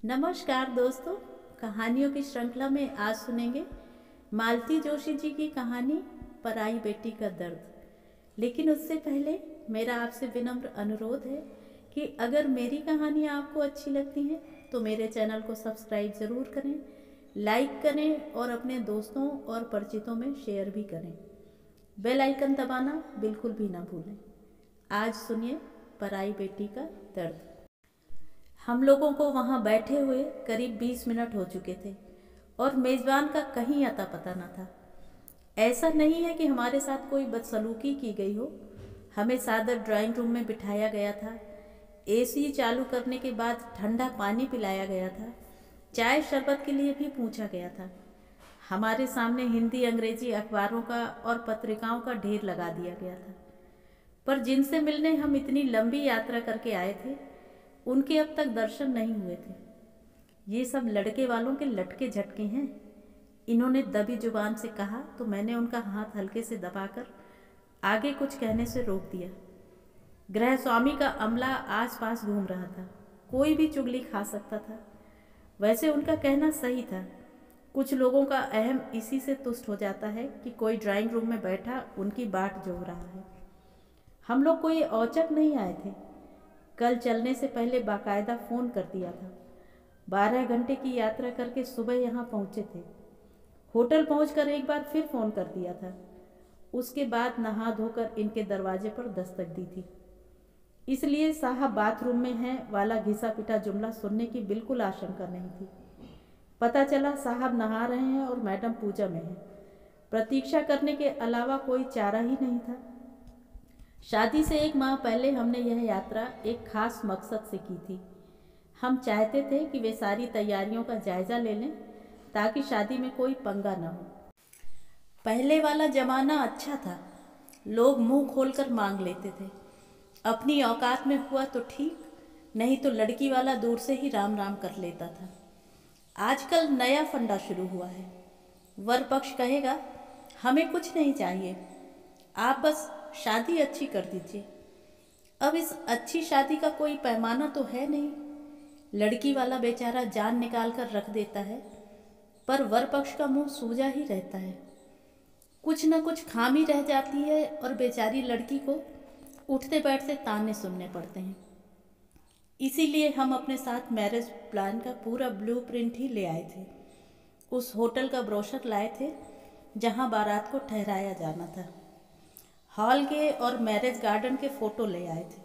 नमस्कार दोस्तों, कहानियों की श्रृंखला में आज सुनेंगे मालती जोशी जी की कहानी पराई बेटी का दर्द। लेकिन उससे पहले मेरा आपसे विनम्र अनुरोध है कि अगर मेरी कहानियाँ आपको अच्छी लगती हैं तो मेरे चैनल को सब्सक्राइब ज़रूर करें, लाइक करें और अपने दोस्तों और परिचितों में शेयर भी करें। बेल आइकन दबाना बिल्कुल भी ना भूलें। आज सुनिए पराई बेटी का दर्द। हम लोगों को वहाँ बैठे हुए करीब 20 मिनट हो चुके थे और मेज़बान का कहीं अता पता न था। ऐसा नहीं है कि हमारे साथ कोई बदसलूकी की गई हो। हमें सादर ड्राइंग रूम में बिठाया गया था। एसी चालू करने के बाद ठंडा पानी पिलाया गया था। चाय शरबत के लिए भी पूछा गया था। हमारे सामने हिंदी अंग्रेजी अखबारों का और पत्रिकाओं का ढेर लगा दिया गया था। पर जिनसे मिलने हम इतनी लंबी यात्रा करके आए थे उनके अब तक दर्शन नहीं हुए थे। ये सब लड़के वालों के लटके झटके हैं, इन्होंने दबी जुबान से कहा तो मैंने उनका हाथ हल्के से दबाकर आगे कुछ कहने से रोक दिया। गृह स्वामी का अमला आसपास घूम रहा था, कोई भी चुगली खा सकता था। वैसे उनका कहना सही था। कुछ लोगों का अहम इसी से तुष्ट हो जाता है कि कोई ड्राइंग रूम में बैठा उनकी बाट जोह रहा है। हम लोग कोई औचक नहीं आए थे। कल चलने से पहले बाकायदा फ़ोन कर दिया था। 12 घंटे की यात्रा करके सुबह यहाँ पहुँचे थे। होटल पहुँचकर एक बार फिर फ़ोन कर दिया था। उसके बाद नहा धोकर इनके दरवाजे पर दस्तक दी थी। इसलिए साहब बाथरूम में हैं वाला घिसा पिटा जुमला सुनने की बिल्कुल आशंका नहीं थी। पता चला साहब नहा रहे हैं और मैडम पूजा में हैं। प्रतीक्षा करने के अलावा कोई चारा ही नहीं था। शादी से 1 माह पहले हमने यह यात्रा एक खास मकसद से की थी। हम चाहते थे कि वे सारी तैयारियों का जायज़ा ले लें ताकि शादी में कोई पंगा न हो। पहले वाला ज़माना अच्छा था, लोग मुंह खोलकर मांग लेते थे। अपनी औकात में हुआ तो ठीक, नहीं तो लड़की वाला दूर से ही राम राम कर लेता था। आजकल नया फंडा शुरू हुआ है। वर पक्ष कहेगा हमें कुछ नहीं चाहिए, आप बस शादी अच्छी कर दीजिए। अब इस अच्छी शादी का कोई पैमाना तो है नहीं। लड़की वाला बेचारा जान निकाल कर रख देता है, पर वर पक्ष का मुंह सूजा ही रहता है। कुछ न कुछ खामी रह जाती है और बेचारी लड़की को उठते बैठते ताने सुनने पड़ते हैं। इसीलिए हम अपने साथ मैरिज प्लान का पूरा ब्लूप्रिंट ही ले आए थे। उस होटल का ब्रोशर लाए थे जहां बारात को ठहराया जाना था। हॉल के और मैरिज गार्डन के फ़ोटो ले आए थे।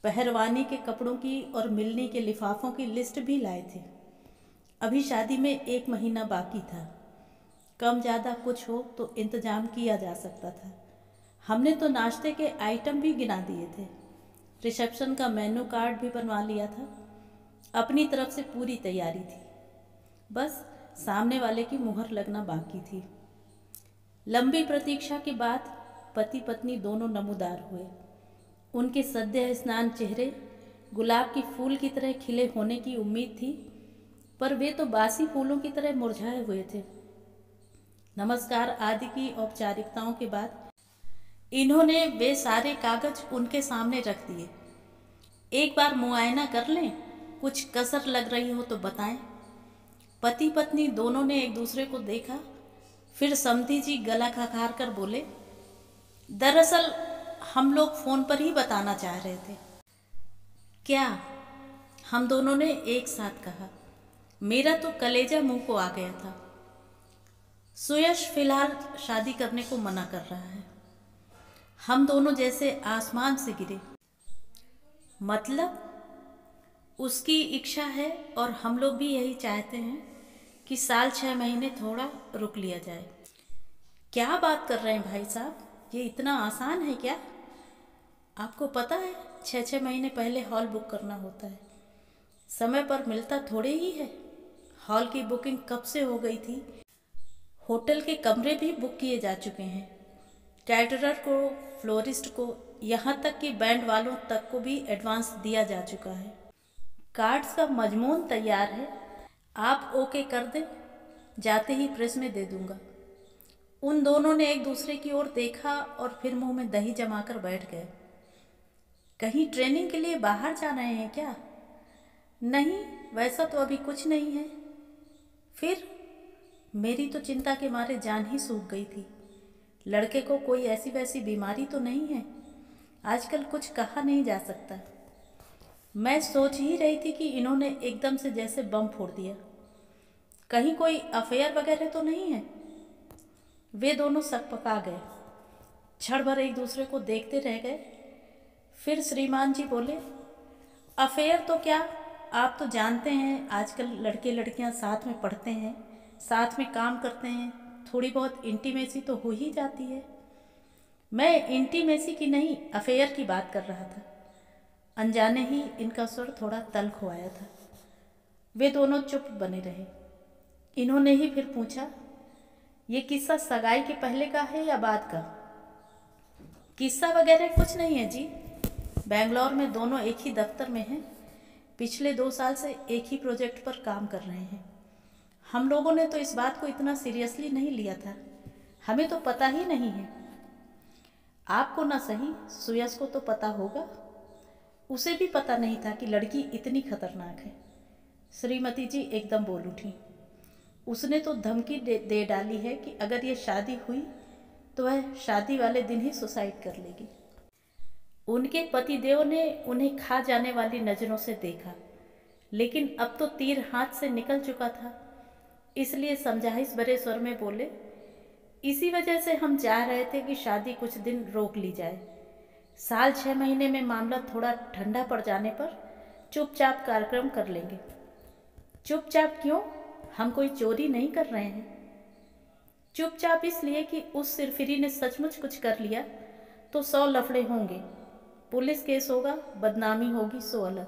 पहरवानी के कपड़ों की और मिलनी के लिफाफों की लिस्ट भी लाए थे। अभी शादी में 1 महीना बाकी था। कम ज़्यादा कुछ हो तो इंतज़ाम किया जा सकता था। हमने तो नाश्ते के आइटम भी गिना दिए थे। रिसेप्शन का मेनू कार्ड भी बनवा लिया था। अपनी तरफ से पूरी तैयारी थी, बस सामने वाले की मुहर लगना बाकी थी। लंबी प्रतीक्षा के बाद पति पत्नी दोनों नमूदार हुए। उनके सद्य स्नान चेहरे गुलाब की फूल की तरह खिले होने की उम्मीद थी, पर वे तो बासी फूलों की तरह मुरझाए हुए थे। नमस्कार आदि की औपचारिकताओं के बाद इन्होंने वे सारे कागज उनके सामने रख दिए। एक बार मुआयना कर लें, कुछ कसर लग रही हो तो बताएं। पति पत्नी दोनों ने एक दूसरे को देखा, फिर समधी जी गला खखार कर बोले, दरअसल हम लोग फ़ोन पर ही बताना चाह रहे थे। क्या? हम दोनों ने एक साथ कहा। मेरा तो कलेजा मुंह को आ गया था। सुयश फिलहाल शादी करने को मना कर रहा है। हम दोनों जैसे आसमान से गिरे। मतलब उसकी इच्छा है और हम लोग भी यही चाहते हैं कि साल 6 महीने थोड़ा रुक लिया जाए। क्या बात कर रहे हैं भाई साहब, ये इतना आसान है क्या? आपको पता है 6-6 महीने पहले हॉल बुक करना होता है। समय पर मिलता थोड़े ही है। हॉल की बुकिंग कब से हो गई थी। होटल के कमरे भी बुक किए जा चुके हैं। कैटरर को, फ्लोरिस्ट को, यहाँ तक कि बैंड वालों तक को भी एडवांस दिया जा चुका है। कार्ड्स का मजमून तैयार है, आप ओके कर दें, जाते ही प्रेस में दे दूंगा। उन दोनों ने एक दूसरे की ओर देखा और फिर मुंह में दही जमाकर बैठ गए। कहीं ट्रेनिंग के लिए बाहर जा रहे हैं क्या? नहीं, वैसा तो अभी कुछ नहीं है। फिर मेरी तो चिंता के मारे जान ही सूख गई थी। लड़के को कोई ऐसी वैसी बीमारी तो नहीं है? आजकल कुछ कहा नहीं जा सकता। मैं सोच ही रही थी कि इन्होंने एकदम से जैसे बम फोड़ दिया। कहीं कोई अफेयर वगैरह तो नहीं है? वे दोनों सकपका गए, क्षण भर एक दूसरे को देखते रह गए। फिर श्रीमान जी बोले, अफेयर तो क्या, आप तो जानते हैं आजकल लड़के लड़कियां साथ में पढ़ते हैं, साथ में काम करते हैं, थोड़ी बहुत इंटीमेसी तो हो ही जाती है। मैं इंटीमेसी की नहीं, अफेयर की बात कर रहा था। अनजाने ही इनका स्वर थोड़ा तल्ख हो आया था। वे दोनों चुप बने रहे। इन्होंने ही फिर पूछा, ये किस्सा सगाई के पहले का है या बाद का? किस्सा वगैरह कुछ नहीं है जी। बेंगलोर में दोनों एक ही दफ्तर में हैं। पिछले 2 साल से एक ही प्रोजेक्ट पर काम कर रहे हैं। हम लोगों ने तो इस बात को इतना सीरियसली नहीं लिया था, हमें तो पता ही नहीं है। आपको ना सही, सुयस को तो पता होगा। उसे भी पता नहीं था कि लड़की इतनी खतरनाक है। श्रीमती जी एकदम बोल उठी। उसने तो धमकी दे डाली है कि अगर ये शादी हुई तो वह शादी वाले दिन ही सुसाइड कर लेगी। उनके पतिदेव ने उन्हें खा जाने वाली नज़रों से देखा, लेकिन अब तो तीर हाथ से निकल चुका था, इसलिए समझाइश भरे स्वर में बोले, इसी वजह से हम चाह रहे थे कि शादी कुछ दिन रोक ली जाए। साल 6 महीने में मामला थोड़ा ठंडा पड़ जाने पर चुपचाप कार्यक्रम कर लेंगे। चुपचाप क्यों? हम कोई चोरी नहीं कर रहे हैं। चुपचाप इसलिए कि उस सिरफिरी ने सचमुच कुछ कर लिया तो 100 लफड़े होंगे, पुलिस केस होगा, बदनामी होगी, सो अलग।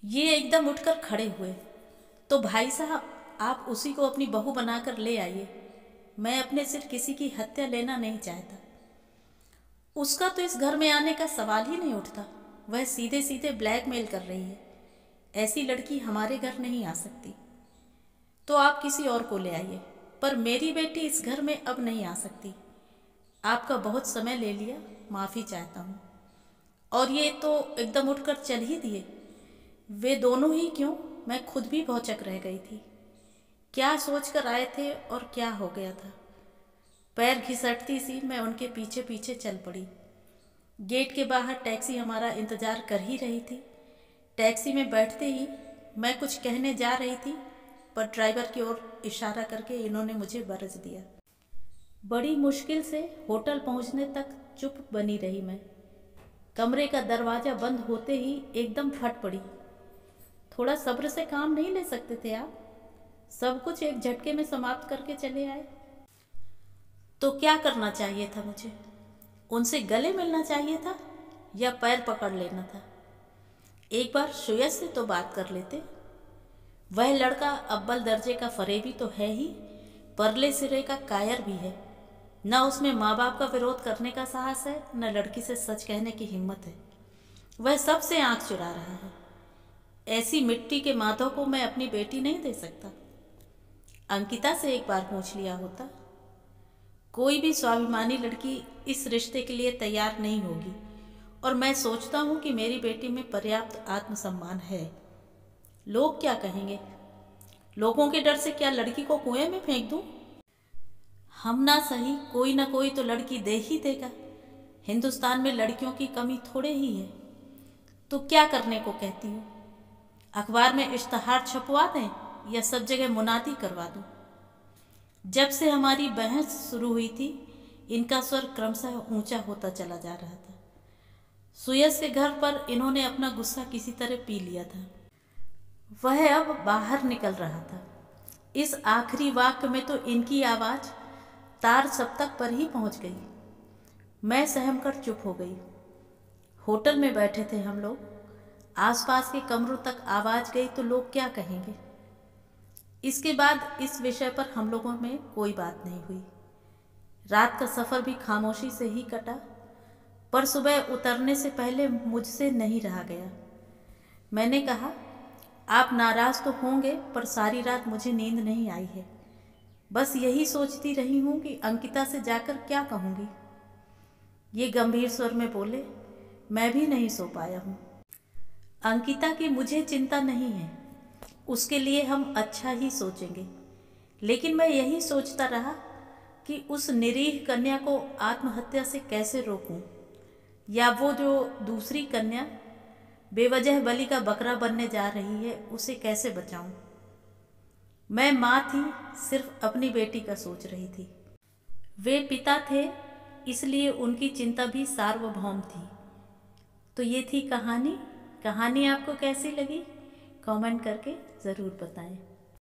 ये एकदम उठकर खड़े हुए। तो भाई साहब, आप उसी को अपनी बहू बनाकर ले आइए। मैं अपने सिर किसी की हत्या लेना नहीं चाहता। उसका तो इस घर में आने का सवाल ही नहीं उठता। वह सीधे सीधे ब्लैकमेल कर रही है। ऐसी लड़की हमारे घर नहीं आ सकती। तो आप किसी और को ले आइए, पर मेरी बेटी इस घर में अब नहीं आ सकती। आपका बहुत समय ले लिया, माफ़ी चाहता हूँ। और ये तो एकदम उठकर चल ही दिए। वे दोनों ही क्यों, मैं खुद भी भौचक रह गई थी। क्या सोचकर आए थे और क्या हो गया था। पैर घिसटती सी मैं उनके पीछे पीछे चल पड़ी। गेट के बाहर टैक्सी हमारा इंतज़ार कर ही रही थी। टैक्सी में बैठते ही मैं कुछ कहने जा रही थी, पर ड्राइवर की ओर इशारा करके इन्होंने मुझे बरस दिया। बड़ी मुश्किल से होटल पहुंचने तक चुप बनी रही मैं। कमरे का दरवाज़ा बंद होते ही एकदम फट पड़ी। थोड़ा सब्र से काम नहीं ले सकते थे आप? सब कुछ एक झटके में समाप्त करके चले आए। तो क्या करना चाहिए था मुझे? उनसे गले मिलना चाहिए था या पैर पकड़ लेना था? एक बार सुयस से तो बात कर लेते। वह लड़का अव्वल दर्जे का फरेबी तो है ही, परले सिरे का कायर भी है। न उसमें माँ बाप का विरोध करने का साहस है, न लड़की से सच कहने की हिम्मत है। वह सबसे आंख चुरा रहा है। ऐसी मिट्टी के माथों को मैं अपनी बेटी नहीं दे सकता। अंकिता से एक बार पूछ लिया होता। कोई भी स्वाभिमानी लड़की इस रिश्ते के लिए तैयार नहीं होगी, और मैं सोचता हूँ कि मेरी बेटी में पर्याप्त आत्मसम्मान है। लोग क्या कहेंगे? लोगों के डर से क्या लड़की को कुएं में फेंक दूँ? हम ना सही, कोई ना कोई तो लड़की दे ही देगा। हिंदुस्तान में लड़कियों की कमी थोड़े ही है। तो क्या करने को कहती हो? अखबार में इश्तहार छपवा दें या सब जगह मुनादी करवा दूं? जब से हमारी बहस शुरू हुई थी, इनका स्वर क्रमशः ऊंचा होता चला जा रहा था। सुयस के घर पर इन्होंने अपना गुस्सा किसी तरह पी लिया था। वह अब बाहर निकल रहा था। इस आखिरी वाक्य में तो इनकी आवाज़ तार सप्तक पर ही पहुंच गई। मैं सहम कर चुप हो गई। होटल में बैठे थे हम लोग। आसपास के कमरों तक आवाज़ गई तो लोग क्या कहेंगे? इसके बाद इस विषय पर हम लोगों में कोई बात नहीं हुई। रात का सफ़र भी खामोशी से ही कटा, पर सुबह उतरने से पहले मुझसे नहीं रहा गया। मैंने कहा, आप नाराज़ तो होंगे, पर सारी रात मुझे नींद नहीं आई है। बस यही सोचती रही हूँ कि अंकिता से जाकर क्या कहूँगी। ये गंभीर स्वर में बोले, मैं भी नहीं सो पाया हूँ। अंकिता की मुझे चिंता नहीं है, उसके लिए हम अच्छा ही सोचेंगे। लेकिन मैं यही सोचता रहा कि उस निरीह कन्या को आत्महत्या से कैसे रोकूं, या वो जो दूसरी कन्या बेवजह बलि का बकरा बनने जा रही है उसे कैसे बचाऊं। मैं माँ थी, सिर्फ अपनी बेटी का सोच रही थी। वे पिता थे, इसलिए उनकी चिंता भी सार्वभौम थी। तो ये थी कहानी। कहानी आपको कैसी लगी कमेंट करके ज़रूर बताएं।